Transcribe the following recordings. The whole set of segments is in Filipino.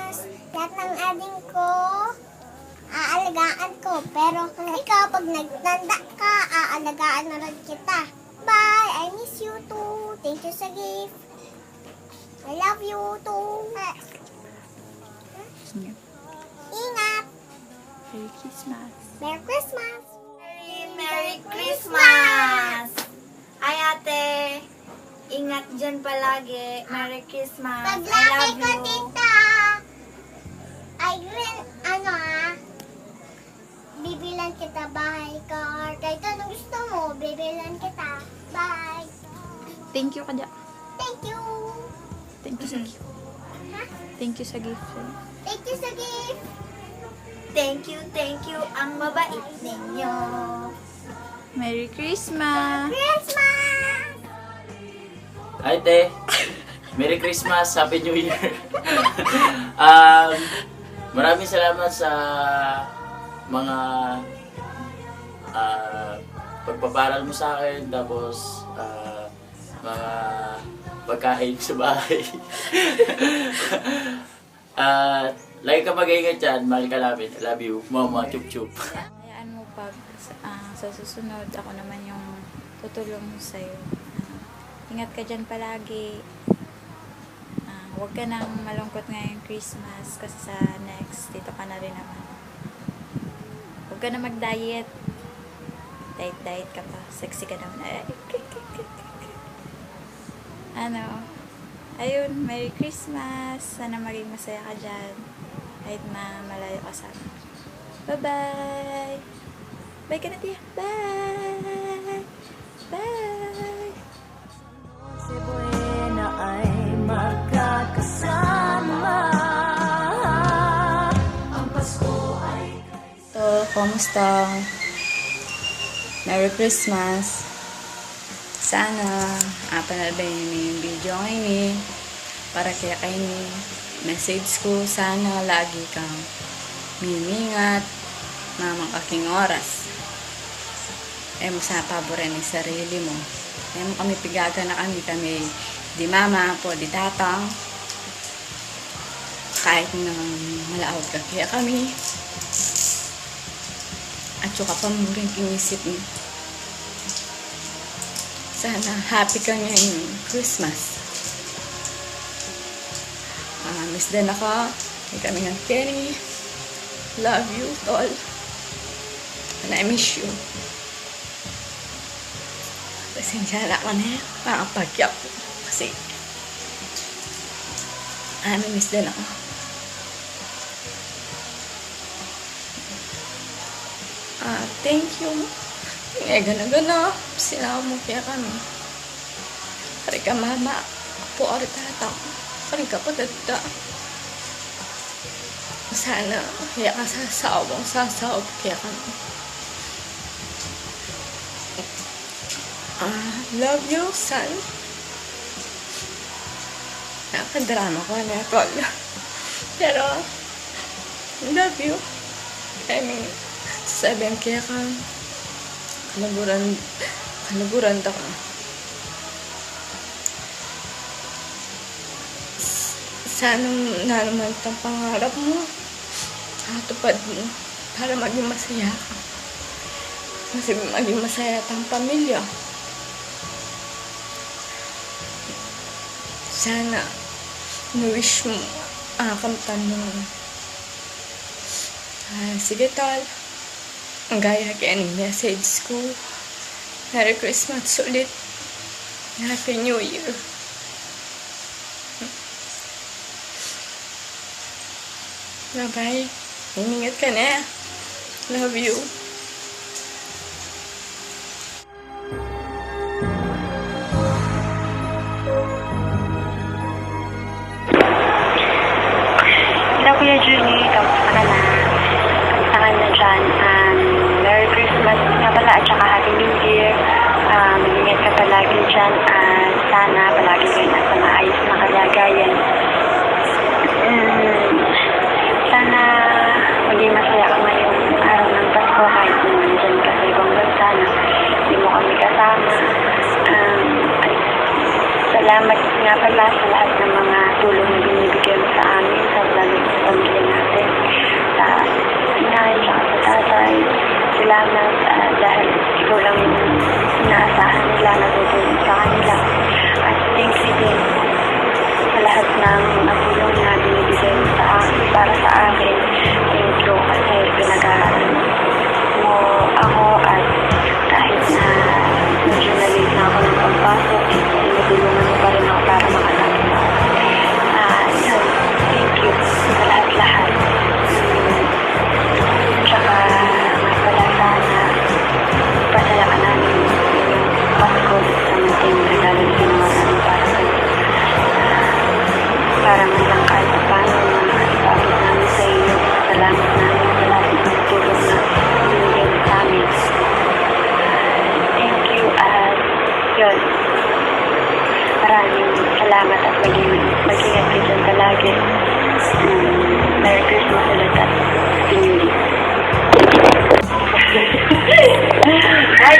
Christmas. Lahat ng ading ko, aalagaan ko. Pero ikaw, pag nagtanda ka, aalagaan na rin kita. Bye! I miss you too. Thank you sa gift. I love you too. Ingat! Merry Christmas. Merry Christmas! Merry Christmas! Ay ate, ingat dyan palagi. Merry Christmas. Pag I laki love ko, you. tita, ay rin, bibilan kita bahay car. Kahit anong gusto mo, bibilan kita. Bye! Thank you kada. Thank you! Thank you sa gift. Ha? Thank you sa gift. Thank you sa gift! Thank you. Ang mabait ninyo. Merry Christmas. Christmas! Hi, te. Merry Christmas. Happy New Year. Maraming salamat sa mga pagpaparal mo sa akin. Tapos, mga pagkain sa bahay. Lagi ka mag-iingat dyan. Mahal ka namin. I love you. Mama, chup-chup. Hayaan mo pag sa susunod, ako naman yung tutulong sa'yo. Ingat ka dyan palagi. Huwag ka nang malungkot ngayong Christmas kasi sa next, dito ka na rin naman. Huwag ka na mag-diet. Diet ka pa. Sexy ka naman. Ayun, Merry Christmas. Sana maging masaya ka dyan. Kahit na malayo ka sa amin. Bye-bye! Bye ka na, tiya. Bye! Bye! Si Buena ay magkakasama. Ang Pasko ay So, kamusta? Merry Christmas! Sana, panalabay niyo yung video ngayon para kaya kayo ni message ko, sana lagi kang mimingat mamang aking oras. Mo sa paborin ng sarili mo. Mo kami pigaga na kami di mama po, di tatang. Kahit na malaawag ka kaya kami. At saka pa mo rin inisip mo. Sana happy ka ngayong Christmas. Miss din ako. May kami ng Kenny. Love you, tol. And I miss you. Pasensya na ka na. Makapagyak ko. Kasi miss din ako. Thank you. Gana-gana. Sinama mo kaya kami. Kari ka mama. Po ari tata. Kari ka padagda. Sana kaya ka sasawag kaya kami. Love you, son. Nakadrama ko na tol. Pero love you. I mean, sabihin kaya ka kalaguran ta ka. Sana na naman itong pangarap mo. Tupad mo. Para maging masaya ka. Kasi maging masaya tang pamilya. Sana na-wish mo kamtan mo. Sige tol. Ang gaya kaya ni message ko. Merry Christmas ulit. Happy New Year. Bye-bye. Ingat ka na. Love you. Hello, Kuya Julie. Kamusta ka na? Kamusta ka na dyan? Merry Christmas nga pala at saka Happy New Year. Mag-ingat ka palagi dyan at sana palagi kayo nasa maayos na kalagayan. Sana maging masaya ka ngayong araw ng Pasko.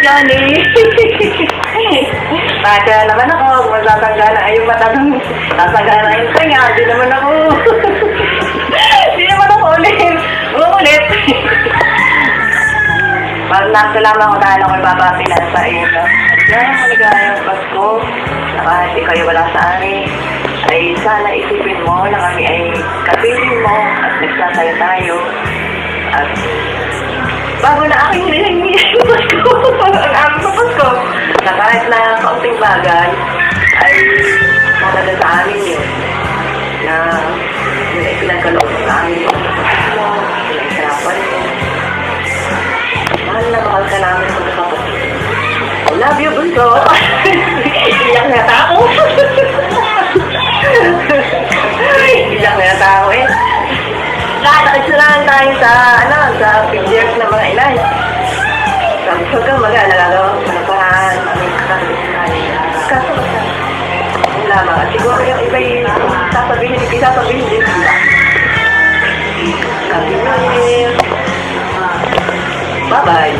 Johnny. Baka naman ako, masasanggana ay yung matang masasanggana yung tenga, di naman ako. Di naman ako ulit. Salamat ko dahil ako'y babapilan sa iyo. Yan, maligayang Pasko. Na kahit di kayo wala sa amin, ay sana isipin mo na kami ay kapiling mo at nagsasayo tayo. At bago na aking nilingi yung Pasko, ang aming Pasko, na kahit na kaunting bagay, ay maganda sa amin yun. Na yun ay pinagkaloob sa amin yung Pasko, pinagsarapan mo. Mahal na mahal ka namin mga kapatid. I love you, bunso. Iyak na tao. Iyak na tao eh. Nakakasalahan tayo sa pictures ng mga inay. Sabi ko ka mag-alala sa nakaraan. Aming kakasalahan. Kaso yun lamang. At siguro yung iba'y sasabihin din sila. Happy New Year. Bye-bye.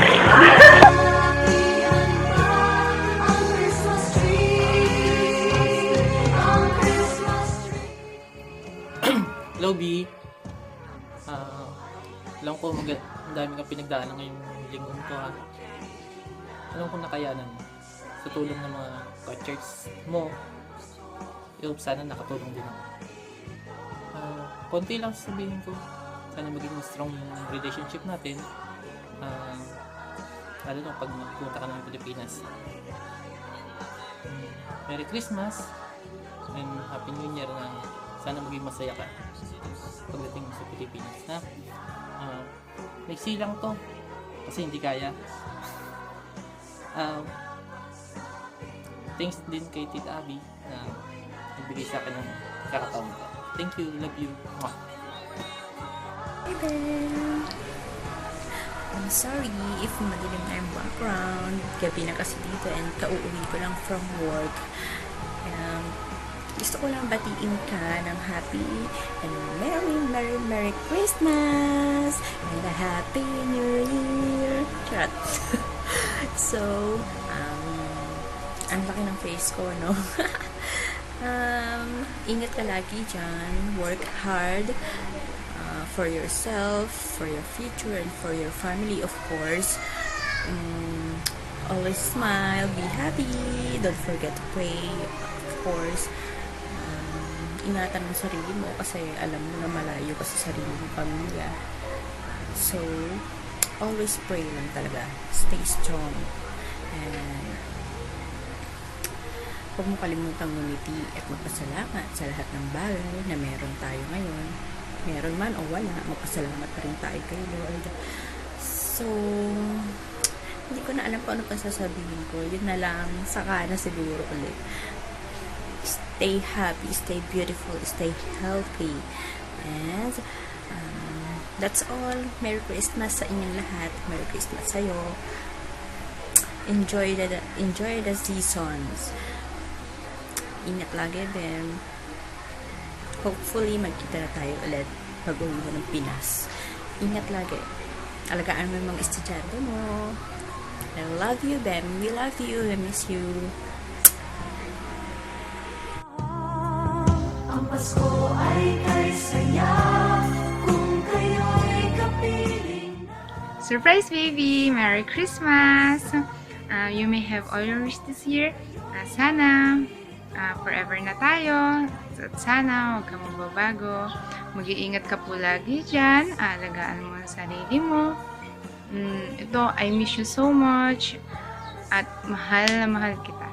Hello, B. Alam ko ang dami kang pinagdaanan ngayong linggon ko, ha. Alam ko nakayanan mo. Sa tulong ng mga ka-church mo, yung sana nakatulong din ako. Konti lang sabihin ko. Sana maging strong yung relationship natin. Lalo na pag magpunta ka ng Pilipinas. Merry Christmas and Happy New Year na sana maging masaya ka pagdating mo sa Pilipinas, ha? May silang to kasi hindi kaya. Thanks din kay Tita Abby na nagbigay sa akin ng kakataon ko. Thank you, love you. Mwah. Hey there! I'm sorry if madilim na yung background. Gabi na kasi dito and kauuwi ko lang from work. Gusto ko lang batiin ka ng happy and Merry Christmas and a Happy New Year. Charot. So, ang laki ng face ko, no? Ingat ka lagi dyan. Work hard. For yourself, for your future, and for your family, of course. Always smile, be happy, don't forget to pray, of course. Ingatan mo sarili mo kasi alam mo na malayo ka sa sarili mong pamilya. So, always pray lang talaga. Stay strong. And huwag mo kalimutang ngumiti at magpasalamat sa lahat ng bagay na meron tayo ngayon. Meron man o wala, magpasalamat pa rin tayo kay Lord. So, hindi ko na alam kung ano pa sasabihin ko. Yun na lang, saka na siguro ulit. Stay happy, stay beautiful, stay healthy. And, that's all. Merry Christmas sa inyong lahat. Merry Christmas sa'yo. Enjoy the seasons. Ingat lagi din. Hopefully, magkita na tayo ulit pag-uwi mo ng Pinas. Ingat lagi. Alagaan mo yung mga estudyante mo. I love you, them. We love you. I miss you. Ang Pasko ay kay saya kung kayo'y kapiling. Surprise baby! Merry Christmas! You may have all your wish this year. Sana forever na tayo. At sana huwag ka magbabago. Mag-iingat ka po lagi dyan. Alagaan mo ang sarili mo. Ito, I miss you so much. At mahal na mahal kita.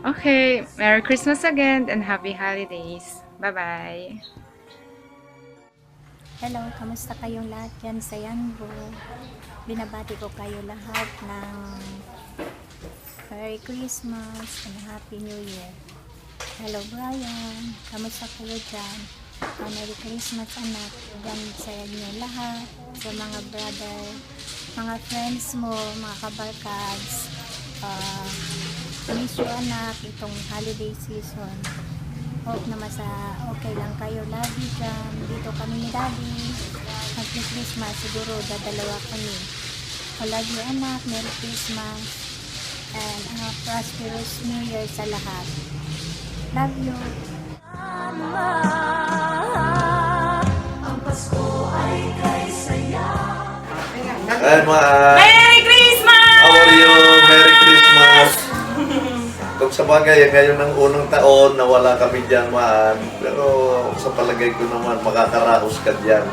Okay, Merry Christmas again and Happy Holidays. Bye-bye! Hello, kamusta kayong lahat dyan sa Yanbo? Binabati ko kayo lahat ng Merry Christmas and Happy New Year. Hello Brian, kamusta kayo dyan? Merry Christmas anak, dyan sa inyo lahat, sa mga brother, mga friends mo, mga kabarkads. Miss you anak, itong holiday season. Hope na okay lang kayo lagi dyan. Dito kami ni Daddy. Mag-Christmas siguro dadalawa kami. palagi anak. Merry Christmas. And prosperous New Year sa lahat. Love you. Ang Pasko ay kay saya. Ay, Merry Christmas! how are you? Merry Christmas! Kung sa bagay, ngayon ang unang taon na wala kami dyan, pero sa palagay ko naman, makakaraos ka dyan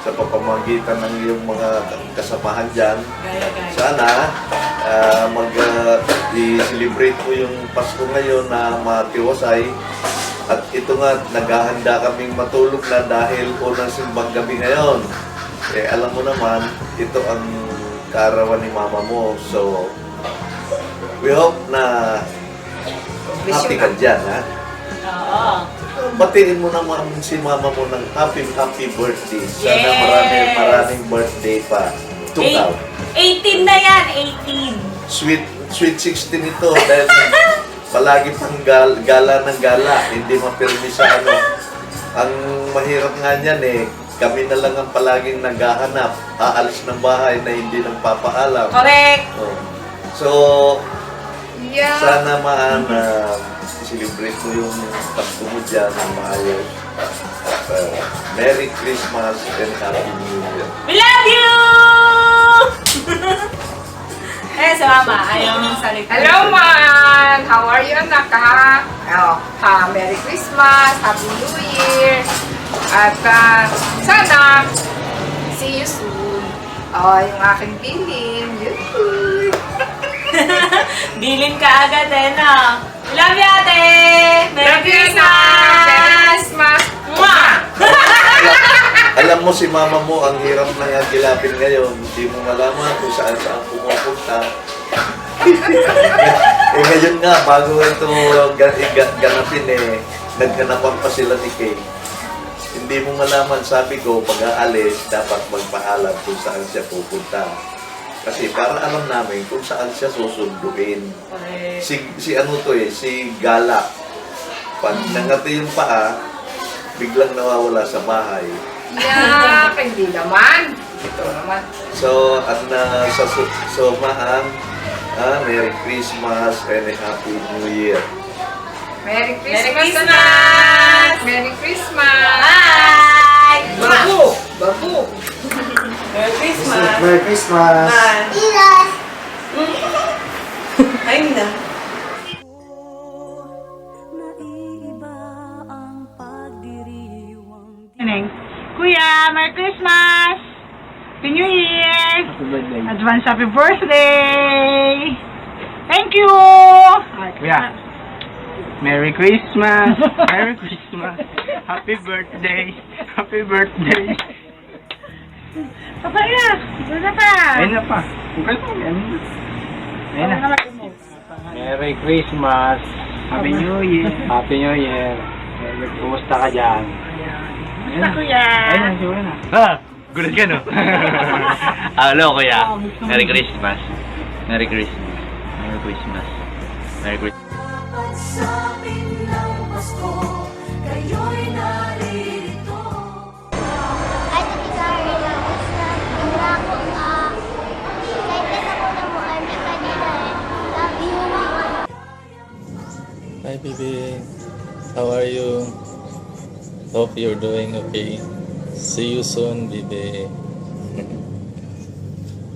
sa papamagitan ng iyong mga kasamahan dyan. Sana i-celebrate mo yung Pasko ngayon na matiwasay. At ito nga, naghahanda kaming matulog na dahil unang simbang gabi ngayon. Alam mo naman, ito ang kaarawan ni mama mo. So, we hope na happy ka dyan, ha? Oo. Batiin mo naman si mama mo ng happy birthday. Sana Yes! maraming birthday pa. 18 na yan, 18. Sweet 16 ito dahil palagi pang gala ng gala. Hindi mapirmi sa ano. Ang mahirap nga niyan kami na lang ang palaging naghahanap. Aalis ng bahay na hindi nang papaalam. Correct. Oh. So, sana celebrate mo yung Pasko mo dyan ng maayos. Merry Christmas and Happy New Year. We love you! Si Mama, ayaw mong salita. Hello, man! How are you, anak, ha? Merry Christmas! Happy New Year! At sana, see you soon. Yung aking bilin. Yun. Bilin ka agad no? We love you, ate! Merry Love you, Christmas! anak! Merry Christmas! Mwah! Alam mo si mama mo, ang hirap na agilapin ngayon. Hindi mo malaman kung saan pumupunta. Ngayon nga, bago ito ganapin nagganapan pa sila ni Kay. Hindi mo malaman, sabi ko, pag aalis, dapat magpaalam kung saan siya pupunta. Kasi para alam namin kung saan siya susunduin. Si Gala. Pag nangati yung paa, biglang nawawala sa bahay. Yak! Hindi naman. Ito naman. So, Merry Christmas and a Happy New Year. Merry Merry Christmas, Christmas! anak! Merry Christmas! Bye! Babu! Babu! Merry Christmas! Merry Christmas! Bye! Ilan? Ayun na. Naiiba ang pagdiriwang Kuya, Merry Christmas! Happy New Year! Happy birthday. Advance happy birthday! Thank you! Kuya, Merry Christmas! Merry Christmas! Happy birthday! Happy birthday! Papaya! Doon pa! Ayun na pa. Ayun na. Merry Christmas! Happy New Year! Happy New Year! Kumusta ka dyan? Basta kuya! Ayun na, siguro na. Gulat ka, no? Hello, kuya. Merry Christmas. Merry Christmas. Merry Christmas. Merry Christmas. pagsapit ng Pasko, kayo'y naririto. Ay, Tati Carla, wala akong kahit ako na mo ay may kanina love you. Hi baby, how are you? Hope you're doing okay. See you soon, baby.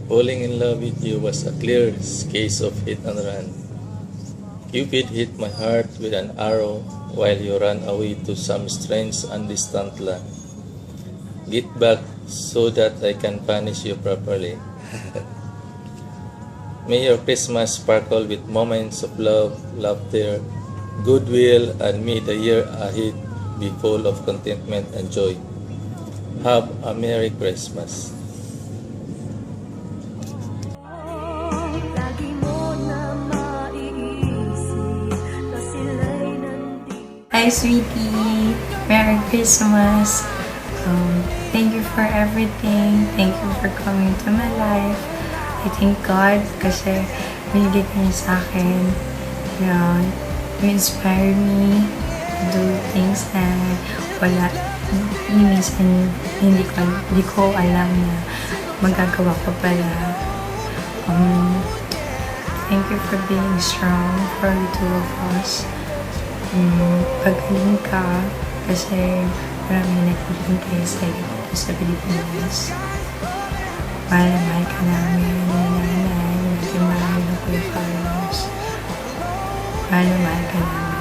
Falling in love with you was a clear case of hit and run. Cupid hit my heart with an arrow while you ran away to some strange and distant land. Get back so that I can punish you properly. May your Christmas sparkle with moments of love, laughter, goodwill, and may the year ahead be full of contentment and joy. Have a Merry Christmas. Lagi mo na maiisip na sila'y nandito. Hi, sweetie. Merry Christmas. Thank you for everything. Thank you for coming to my life. I thank God kasi binigay ka niya sa akin. You inspired me to do things na wala. Minsan hindi ko alam na magagawa ko pala. Thank you for being strong for the two of us. Pagaling ka kasi marami naghihintay sa iyo dito sa Pilipinas. Mahal na mahal ka namin, nanay, natin mahal na Kuya Carlos. Mahal na mahal ka namin.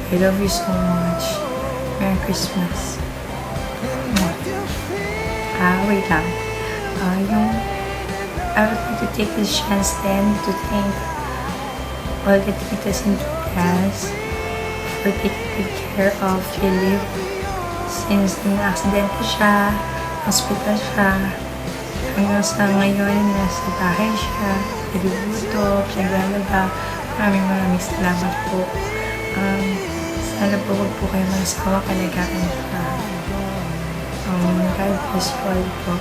I love you so much. Merry Christmas. Wait lang. I would like to take this chance then to thank all the titas and titas for taking good care of Philip since na-aksidente siya, hospital siya, hanggang sa ngayon nasa bahay siya, nagluluto, naglalaba. Maraming salamat po. Sana po wag po kayo magsawa, kalagaan ka. God bless you all po.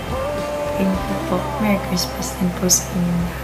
Thank you po. Merry Christmas din po sa inyo.